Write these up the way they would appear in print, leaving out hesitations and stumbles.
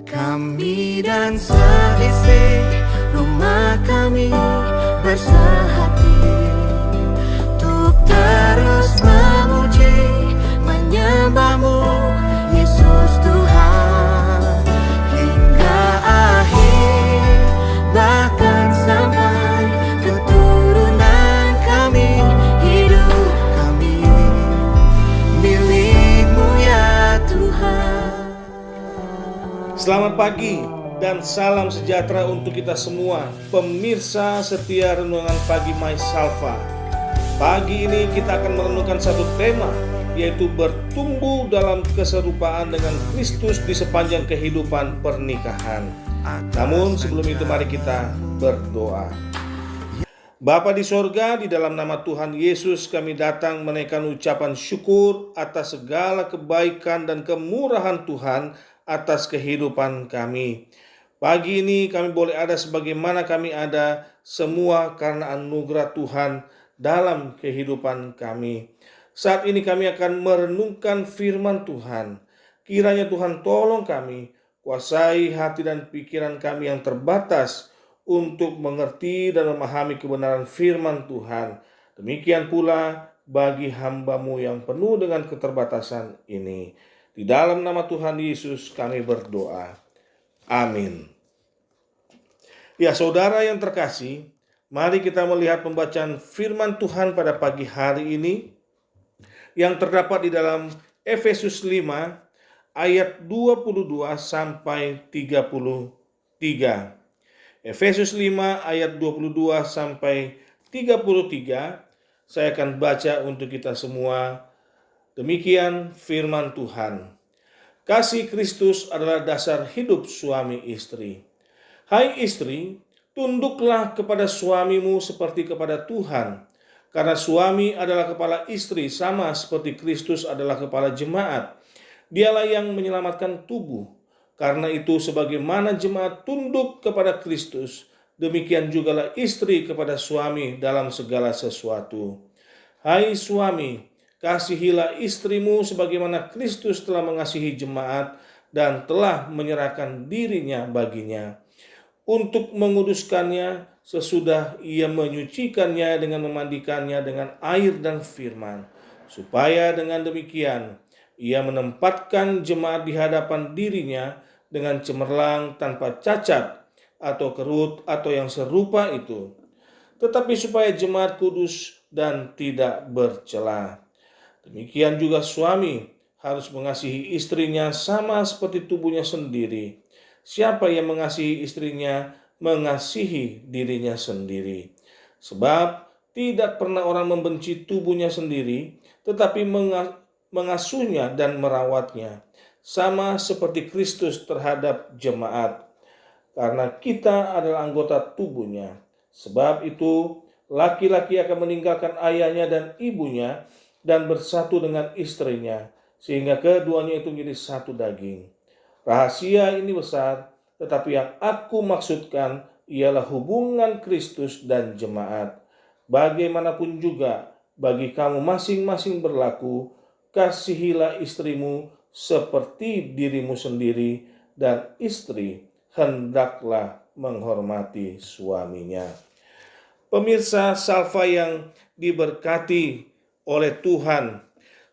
Kami dan seisi rumah kami bersehati untuk terus memuji, menyembah-Mu, Yesus Tuhan, hingga akhir, bahkan sampai keturunan kami. Hidup kami milik-Mu ya Tuhan. Selamat pagi dan salam sejahtera untuk kita semua, pemirsa setia Renungan Pagi My Salva. Pagi ini kita akan merenungkan satu tema, yaitu bertumbuh dalam keserupaan dengan Kristus di sepanjang kehidupan pernikahan. Namun sebelum itu mari kita berdoa. Bapa di sorga, di dalam nama Tuhan Yesus kami datang menaikkan ucapan syukur atas segala kebaikan dan kemurahan Tuhan atas kehidupan kami. Pagi ini kami boleh ada sebagaimana kami ada, semua karena anugerah Tuhan dalam kehidupan kami. Saat ini kami akan merenungkan firman Tuhan. Kiranya Tuhan tolong kami, kuasai hati dan pikiran kami yang terbatas untuk mengerti dan memahami kebenaran firman Tuhan. Demikian pula bagi hamba-Mu yang penuh dengan keterbatasan ini. Di dalam nama Tuhan Yesus kami berdoa. Amin. Ya, saudara yang terkasih, mari kita melihat pembacaan firman Tuhan pada pagi hari ini yang terdapat di dalam Efesus 5 ayat 22 sampai 33. Efesus 5 ayat 22 sampai 33, saya akan baca untuk kita semua. Demikian firman Tuhan. Kasih Kristus adalah dasar hidup suami istri. Hai istri, tunduklah kepada suamimu seperti kepada Tuhan, karena suami adalah kepala istri sama seperti Kristus adalah kepala jemaat. Dialah yang menyelamatkan tubuh. Karena itu sebagaimana jemaat tunduk kepada Kristus, demikian jugalah istri kepada suami dalam segala sesuatu. Hai suami, kasihilah istrimu sebagaimana Kristus telah mengasihi jemaat dan telah menyerahkan dirinya baginya, untuk menguduskannya sesudah ia menyucikannya dengan memandikannya dengan air dan firman, supaya dengan demikian ia menempatkan jemaat di hadapan dirinya dengan cemerlang tanpa cacat atau kerut atau yang serupa itu, tetapi supaya jemaat kudus dan tidak bercela. Demikian juga suami harus mengasihi istrinya sama seperti tubuhnya sendiri. Siapa yang mengasihi istrinya, mengasihi dirinya sendiri. Sebab tidak pernah orang membenci tubuhnya sendiri, tetapi mengasuhnya dan merawatnya, sama seperti Kristus terhadap jemaat, karena kita adalah anggota tubuhnya. Sebab itu, laki-laki akan meninggalkan ayahnya dan ibunya dan bersatu dengan istrinya, sehingga keduanya itu menjadi satu daging. Rahasia ini besar, tetapi yang aku maksudkan ialah hubungan Kristus dan jemaat. Bagaimanapun juga, bagi kamu masing-masing berlaku, kasihilah istrimu seperti dirimu sendiri, dan istri hendaklah menghormati suaminya. Pemirsa Salva yang diberkati oleh Tuhan,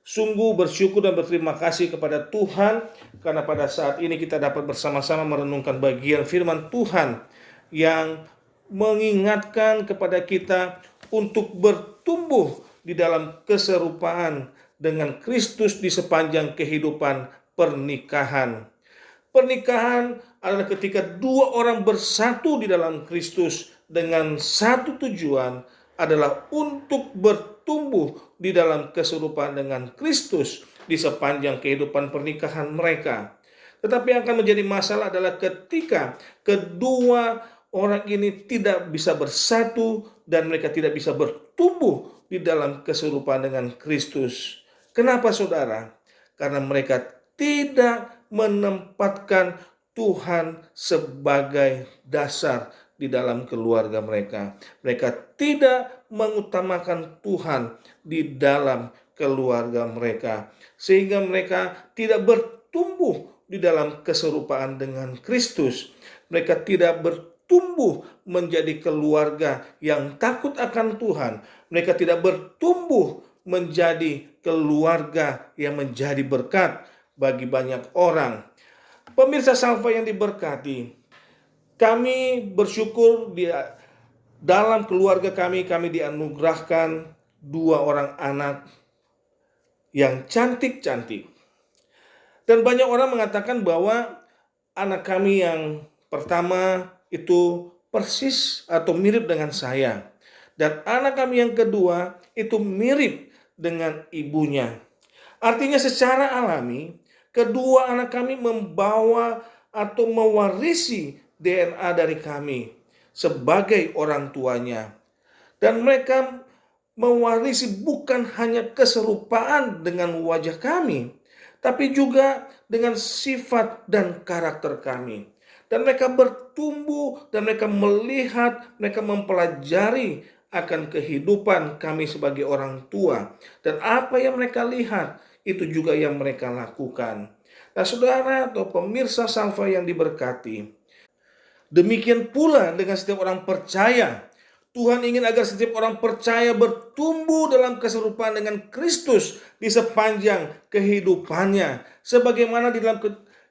sungguh bersyukur dan berterima kasih kepada Tuhan karena pada saat ini kita dapat bersama-sama merenungkan bagian firman Tuhan yang mengingatkan kepada kita untuk bertumbuh di dalam keserupaan dengan Kristus di sepanjang kehidupan pernikahan. Pernikahan adalah ketika dua orang bersatu di dalam Kristus dengan satu tujuan, adalah untuk bertumbuh di dalam keserupaan dengan Kristus di sepanjang kehidupan pernikahan mereka. Tetapi yang akan menjadi masalah adalah ketika kedua orang ini tidak bisa bersatu dan mereka tidak bisa bertumbuh di dalam keserupaan dengan Kristus. Kenapa saudara? Karena mereka tidak menempatkan Tuhan sebagai dasar di dalam keluarga mereka. Mereka tidak mengutamakan Tuhan di dalam keluarga mereka, sehingga mereka tidak bertumbuh di dalam keserupaan dengan Kristus. Mereka tidak bertumbuh menjadi keluarga yang takut akan Tuhan. Mereka tidak bertumbuh menjadi keluarga yang menjadi berkat bagi banyak orang. Pemirsa Salva yang diberkati, kami bersyukur dalam keluarga kami dianugerahkan 2 orang anak yang cantik-cantik. Dan banyak orang mengatakan bahwa anak kami yang pertama itu persis atau mirip dengan saya. Dan anak kami yang kedua itu mirip dengan ibunya. Artinya secara alami, kedua anak kami membawa atau mewarisi DNA dari kami sebagai orang tuanya. Dan mereka mewarisi bukan hanya keserupaan dengan wajah kami, tapi juga dengan sifat dan karakter kami. Dan mereka bertumbuh dan mereka melihat, mereka mempelajari akan kehidupan kami sebagai orang tua. Dan apa yang mereka lihat, itu juga yang mereka lakukan. Nah, saudara atau pemirsa Salva yang diberkati, demikian pula dengan setiap orang percaya. Tuhan ingin agar setiap orang percaya bertumbuh dalam keserupaan dengan Kristus di sepanjang kehidupannya. Sebagaimana di dalam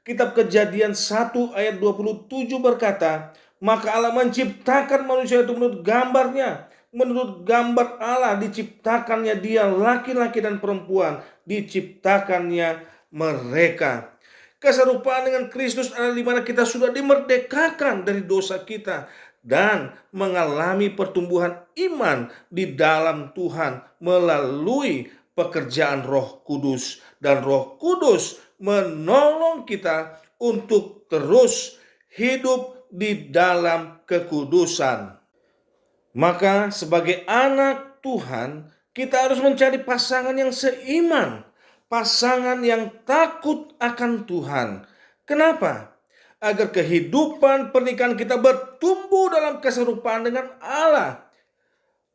kitab Kejadian 1 ayat 27 berkata, maka Allah menciptakan manusia itu menurut gambarnya. Menurut gambar Allah diciptakannya dia, laki-laki dan perempuan diciptakannya mereka. Keserupaan dengan Kristus adalah di mana kita sudah dimerdekakan dari dosa kita dan mengalami pertumbuhan iman di dalam Tuhan melalui pekerjaan Roh Kudus. Dan Roh Kudus menolong kita untuk terus hidup di dalam kekudusan. Maka sebagai anak Tuhan, kita harus mencari pasangan yang seiman, pasangan yang takut akan Tuhan. Kenapa? Agar kehidupan pernikahan kita bertumbuh dalam keserupaan dengan Allah.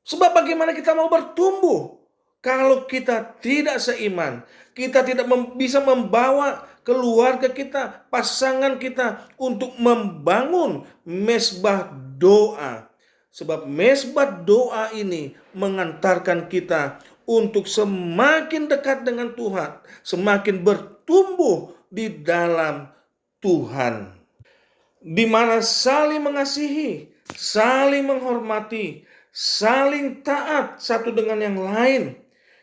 Sebab bagaimana kita mau bertumbuh kalau kita tidak seiman? Kita tidak bisa membawa keluarga kita, pasangan kita untuk membangun mezbah doa. Sebab mezbah doa ini mengantarkan kita untuk semakin dekat dengan Tuhan, semakin bertumbuh di dalam Tuhan, di mana saling mengasihi, saling menghormati, saling taat satu dengan yang lain.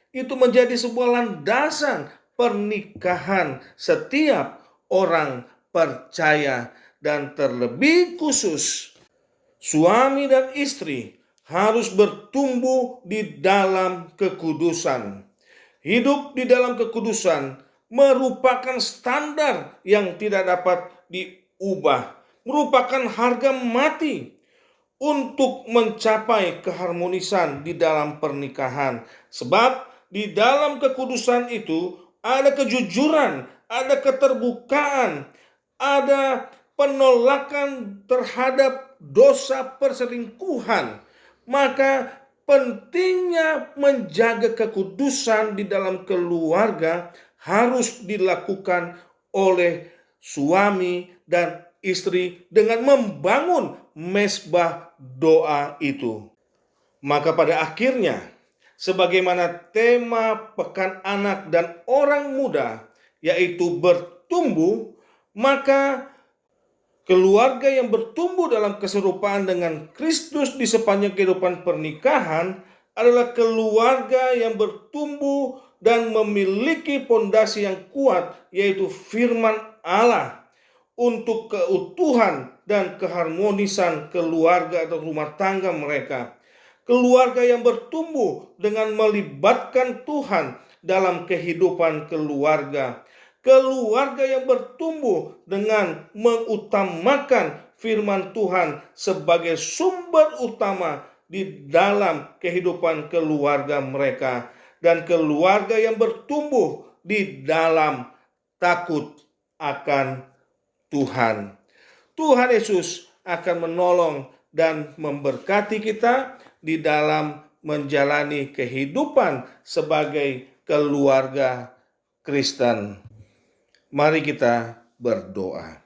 Itu menjadi sebuah landasan pernikahan setiap orang percaya. Dan terlebih khusus, suami dan istri harus bertumbuh di dalam kekudusan. Hidup di dalam kekudusan merupakan standar yang tidak dapat diubah, merupakan harga mati untuk mencapai keharmonisan di dalam pernikahan. Sebab di dalam kekudusan itu ada kejujuran, ada keterbukaan, ada penolakan terhadap dosa perselingkuhan. Maka pentingnya menjaga kekudusan di dalam keluarga harus dilakukan oleh suami dan istri dengan membangun mezbah doa itu. Maka pada akhirnya, sebagaimana tema Pekan Anak dan Orang Muda, yaitu bertumbuh, maka keluarga yang bertumbuh dalam keserupaan dengan Kristus di sepanjang kehidupan pernikahan adalah keluarga yang bertumbuh dan memiliki pondasi yang kuat, yaitu firman Allah untuk keutuhan dan keharmonisan keluarga atau rumah tangga mereka. Keluarga yang bertumbuh dengan melibatkan Tuhan dalam kehidupan keluarga. Keluarga yang bertumbuh dengan mengutamakan firman Tuhan sebagai sumber utama di dalam kehidupan keluarga mereka. Dan keluarga yang bertumbuh di dalam takut akan Tuhan. Tuhan Yesus akan menolong dan memberkati kita di dalam menjalani kehidupan sebagai keluarga Kristen. Mari kita berdoa.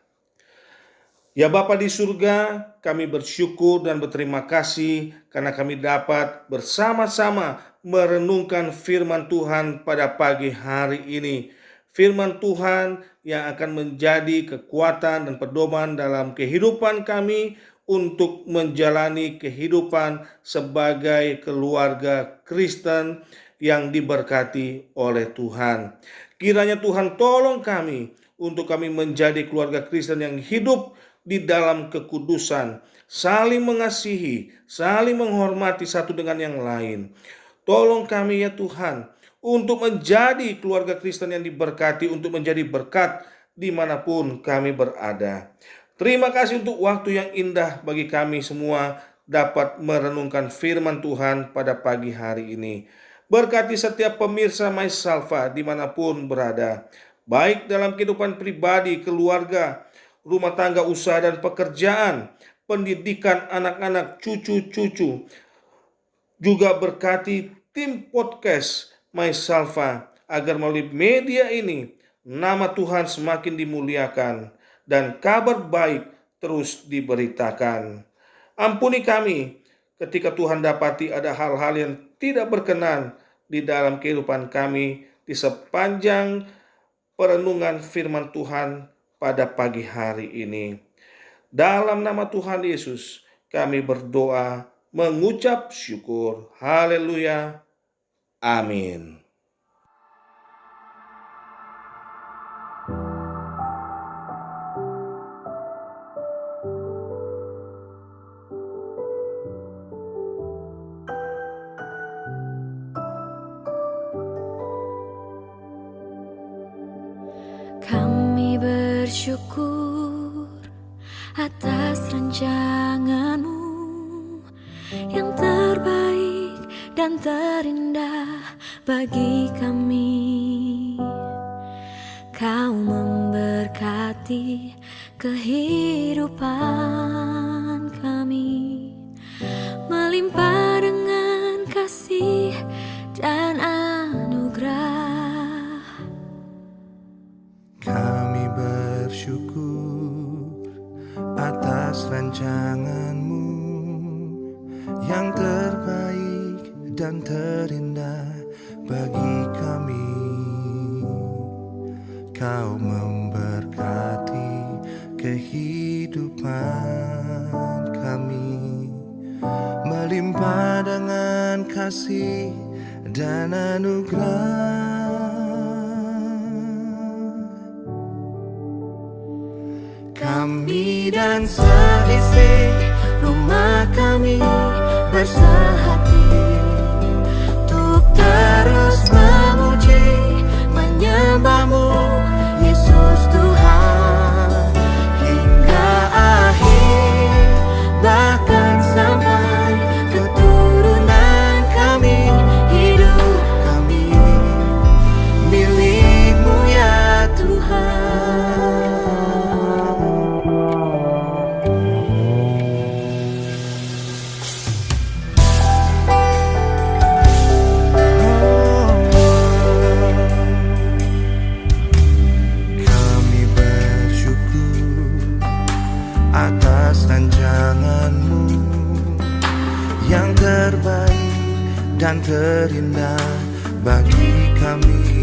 Ya Bapa di surga, kami bersyukur dan berterima kasih karena kami dapat bersama-sama merenungkan firman Tuhan pada pagi hari ini. Firman Tuhan yang akan menjadi kekuatan dan pedoman dalam kehidupan kami untuk menjalani kehidupan sebagai keluarga Kristen yang diberkati oleh Tuhan. Kiranya Tuhan tolong kami untuk kami menjadi keluarga Kristen yang hidup di dalam kekudusan, saling mengasihi, saling menghormati satu dengan yang lain. Tolong kami ya Tuhan, untuk menjadi keluarga Kristen yang diberkati, untuk menjadi berkat dimanapun kami berada. Terima kasih untuk waktu yang indah bagi kami semua dapat merenungkan firman Tuhan pada pagi hari ini. Berkati setiap pemirsa MySalva dimanapun berada, baik dalam kehidupan pribadi, keluarga, rumah tangga, usaha dan pekerjaan, pendidikan anak-anak, cucu-cucu. Juga berkati tim podcast MySalva agar melalui media ini nama Tuhan semakin dimuliakan dan kabar baik terus diberitakan. Ampuni kami ketika Tuhan dapati ada hal-hal yang tidak berkenan di dalam kehidupan kami di sepanjang perenungan firman Tuhan pada pagi hari ini. Dalam nama Tuhan Yesus kami berdoa, mengucap syukur. Haleluya. Amin. Kami bersyukur atas rancangan-Mu yang terbaik dan terindah bagi kami. Kau memberkati kehidupan kami, melimpah dengan kasih dan anugerah. Kami bersyukur atas rancangan-Mu yang terbaik dan terindah bagi kami. Kau memberkati kehidupan kami, melimpah dengan kasih dan anugerah. Kami dan seisi rumah kami bersehati untuk terus memuji, menyembah-Mu, Yesus Tuhan, hingga akhir, bahkan sampai keturunan kami. Hidup kami milik-Mu ya Tuhan. Atas rancangan-Mu yang terbaik dan terindah bagi kami.